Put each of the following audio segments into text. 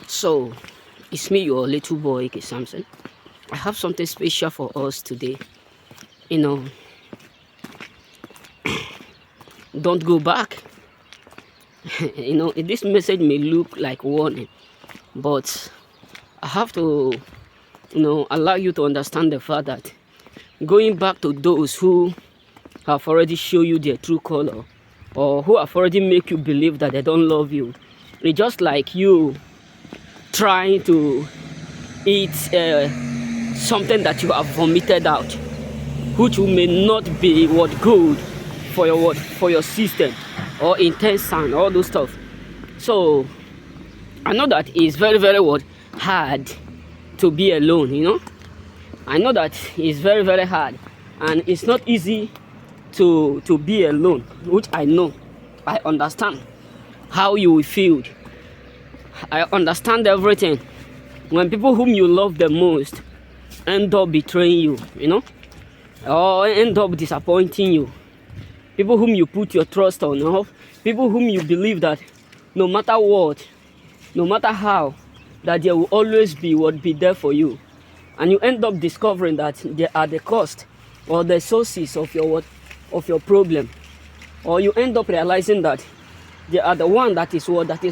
So, it's me, your little boy, K. Samson. I have something special for us today. You know, don't go back. This message may look like warning, but I have to, allow you to understand the fact that going back to those who have already shown you their true color or who have already make you believe that they don't love you, it's just like you trying to eat something that you have vomited out, which may not be what good for your system or intestine, all those stuff. So I know that it's very, very hard to be alone. I know that it's very, very hard, and it's not easy to be alone, which I know. I understand how you will feel. I understand everything when people whom you love the most end up betraying you, or end up disappointing you. People whom you put your trust on, people whom you believe that no matter what, no matter how, that there will always be there for you. And you end up discovering that they are the cost or the sources of your problem. Or you end up realizing that they are the one that is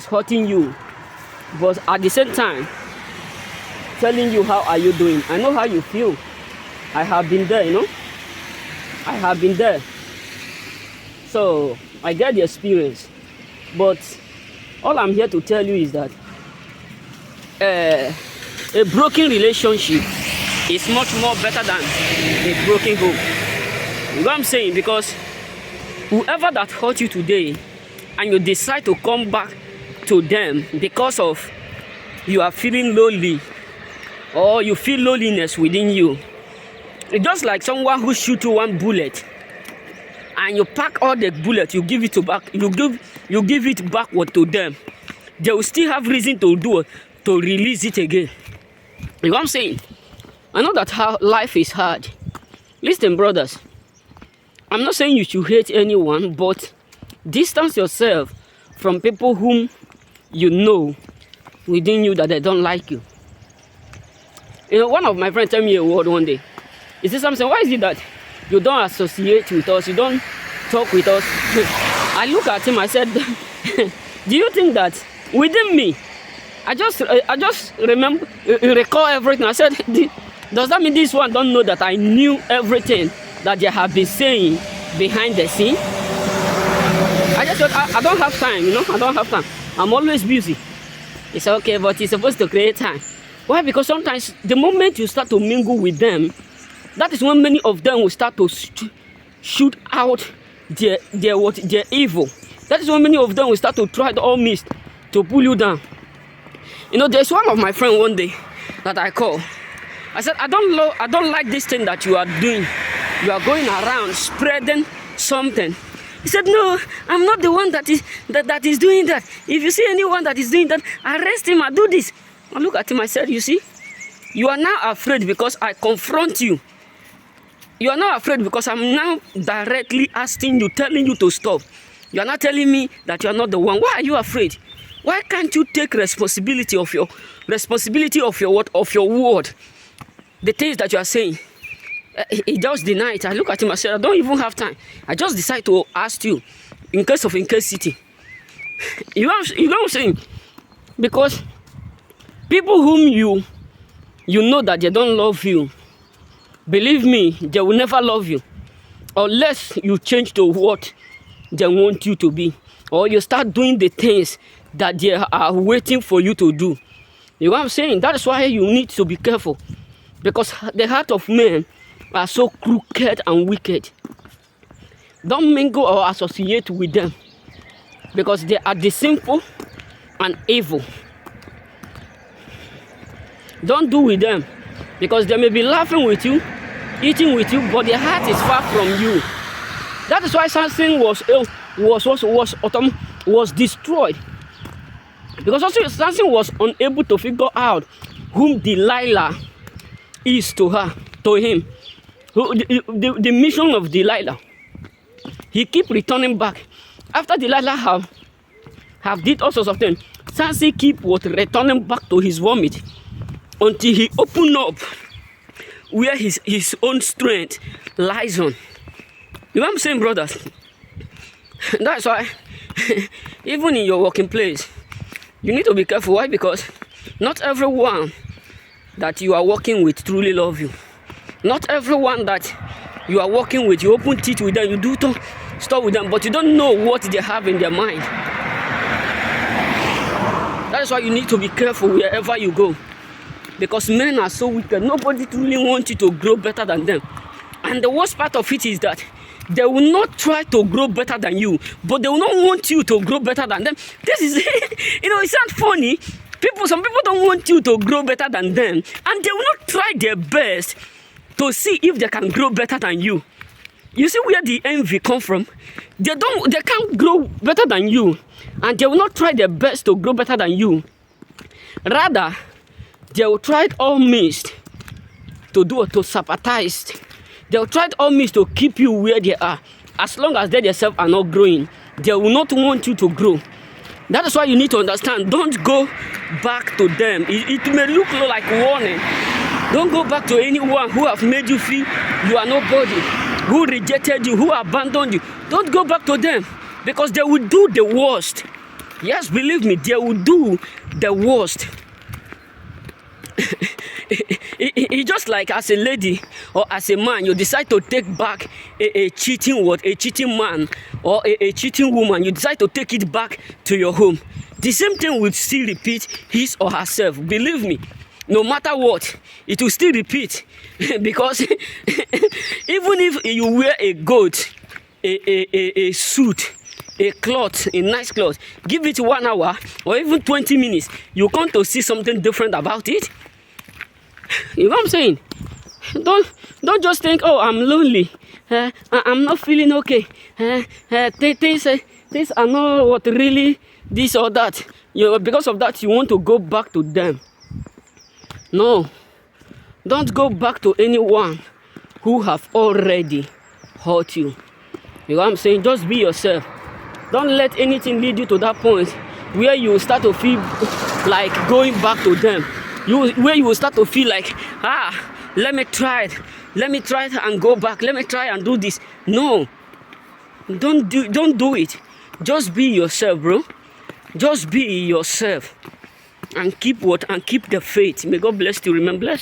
hurting you. But at the same time, telling you how are you doing. I know how you feel. I have been there, I have been there. So I get the experience. But all I'm here to tell you is that a broken relationship is much more better than a broken home. You know what I'm saying? Because whoever that hurt you today and you decide to come back to them because of you are feeling lonely or you feel loneliness within you, it's just like someone who shoots you one bullet and you pack all the bullets, you give it backward to them. They will still have reason to release it again. You know what I'm saying? I know that how life is hard. Listen, brothers, I'm not saying you should hate anyone, but distance yourself from people whom you know within you that they don't like you. One of my friends told me a word one day. He said something, why is it that you don't associate with us, you don't talk with us? I look at him, I said, do you think that within me, I just recall everything. I said, does that mean this one don't know that I knew everything that they have been saying behind the scene? I just said, I don't have time, I don't have time. I'm always busy. He said, okay, but you're supposed to create time. Why? Because sometimes the moment you start to mingle with them, that is when many of them will start to shoot out their evil. That is when many of them will start to try all means to pull you down. There's one of my friends one day that I call. I said, I don't like this thing that you are doing. You are going around spreading something. He said, no, I'm not the one that is doing that. If you see anyone that is doing that, arrest him and do this. I look at him, I said, you see, you are now afraid because I confront you. You are not afraid because I'm now directly asking you, telling you to stop. You are not telling me that you are not the one. Why are you afraid? Why can't you take responsibility of your what? Of your word? The things that you are saying. He just denied it. I look at him, I said, I don't even have time. I just decide to ask you in case city. You know what I'm saying? Because people whom you know that they don't love you, believe me, they will never love you unless you change to what they want you to be, or you start doing the things that they are waiting for you to do. You know what I'm saying? That is why you need to be careful, because the heart of men are so crooked and wicked. Don't mingle or associate with them, because they are deceitful and evil. Don't do with them, because they may be laughing with you, eating with you, but their heart is far from you. That is why Samson was destroyed, because also Samson was unable to figure out whom Delilah is to him. The mission of Delilah. He keep returning back after Delilah have did all sorts of things. Samson keep what returning back to his vomit until he opened up where his own strength lies on. You know what I'm saying, brothers? That's why, even in your working place, you need to be careful. Why? Because not everyone that you are working with truly love you. Not everyone that you are working with, you open teeth with them, you do stuff with them, but you don't know what they have in their mind. That is why you need to be careful wherever you go. Because men are so wicked. Nobody truly wants you to grow better than them. And the worst part of it is that they will not try to grow better than you, but they will not want you to grow better than them. This is, it sounds funny. Some people don't want you to grow better than them, and they will not try their best to see if they can grow better than you. You see where the envy comes from? They can't grow better than you, and they will not try their best to grow better than you. Rather, they will try all means to sabotage. They will try all means to keep you where they are. As long as they themselves are not growing, they will not want you to grow. That is why you need to understand. Don't go back to them. It may look like warning. Don't go back to anyone who have made you feel you are nobody, who rejected you, who abandoned you. Don't go back to them, because they will do the worst. Yes, believe me, they will do the worst. It's just like as a lady or as a man, you decide to take back a cheating man or a cheating woman. You decide to take it back to your home. The same thing will still repeat his or herself. Believe me, no matter what, it will still repeat. Because even if you wear a goat, a suit, a cloth, a nice cloth, give it 1 hour or even 20 minutes, you come to see something different about it. You know what I'm saying? Don't just think, oh, I'm lonely. I'm not feeling okay. Things are not what really this or that. Because of that, you want to go back to them. No. Don't go back to anyone who have already hurt you. You know what I'm saying? Just be yourself. Don't let anything lead you to that point where you start to feel like going back to them. Where you will start to feel like, let me try it and go back. Let me try and do this. No, don't do it. Just be yourself, bro. Just be yourself and keep the faith. May God bless you. Remain blessed.